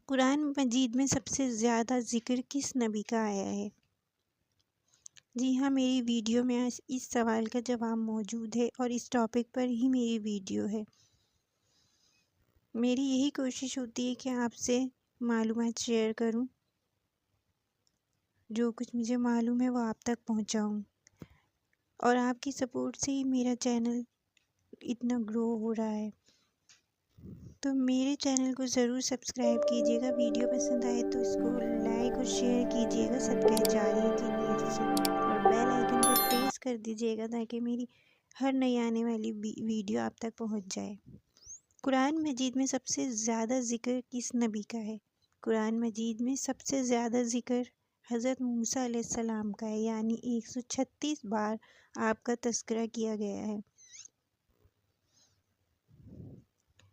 قرآن مجید میں سب سے زیادہ ذکر کس نبی کا آیا ہے؟ جی ہاں، میری ویڈیو میں آج اس سوال کا جواب موجود ہے اور اس ٹاپک پر ہی میری ویڈیو ہے۔ میری یہی کوشش ہوتی ہے کہ آپ سے معلومات شیئر کروں، جو کچھ مجھے معلوم ہے وہ آپ تک پہنچاؤں، اور آپ کی سپورٹ سے ہی میرا چینل اتنا گرو ہو رہا ہے۔ تو میرے چینل کو ضرور سبسکرائب کیجیے گا، ویڈیو پسند آئے تو اس کو لائک اور شیئر کیجیے گا صدقہ جاریہ کی نیت سے، اور بیل آئیکن کو پریس کر دیجیے گا تاکہ میری ہر نئی آنے والی ویڈیو آپ تک پہنچ جائے۔ قرآن مجید میں سب سے زیادہ ذکر کس نبی کا ہے؟ قرآن مجید میں سب سے زیادہ ذکر حضرت موسیٰ علیہ السلام کا ہے، یعنی 136 بار آپ کا تذکرہ کیا گیا ہے۔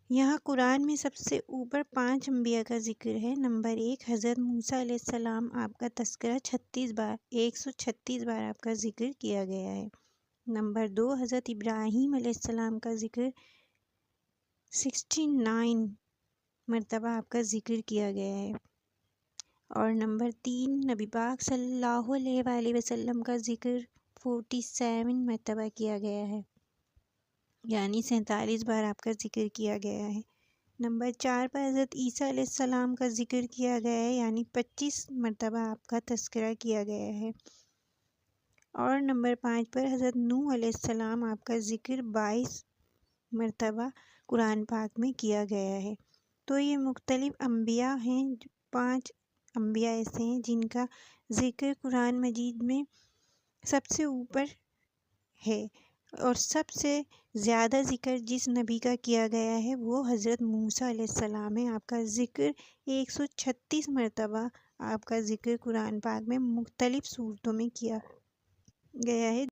یہاں قرآن میں سب سے اوپر 5 انبیاء کا ذکر ہے۔ نمبر 1 حضرت موسیٰ علیہ السلام، آپ کا تذکرہ 136 بار آپ کا ذکر کیا گیا ہے۔ نمبر 2 حضرت ابراہیم علیہ السلام کا ذکر 69 مرتبہ آپ کا ذکر کیا گیا ہے۔ اور نمبر 3 نبی پاک صلی اللہ علیہ وآلہ وسلم کا ذکر 47 مرتبہ کیا گیا ہے، یعنی 47 بار آپ کا ذکر کیا گیا ہے۔ نمبر 4 پر حضرت عیسیٰ علیہ السلام کا ذکر کیا گیا ہے، یعنی 25 مرتبہ آپ کا تذکرہ کیا گیا ہے۔ اور نمبر 5 پر حضرت نوح علیہ السلام، آپ کا ذکر 22 مرتبہ قرآن پاک میں کیا گیا ہے۔ تو یہ مختلف انبیاء ہیں، 5 انبیاء ایسے ہیں جن کا ذکر قرآن مجید میں سب سے اوپر ہے، اور سب سے زیادہ ذکر جس نبی کا کیا گیا ہے وہ حضرت موسیٰ علیہ السلام ہے۔ آپ کا ذکر 136 مرتبہ آپ کا ذکر قرآن پاک میں مختلف صورتوں میں کیا گیا ہے۔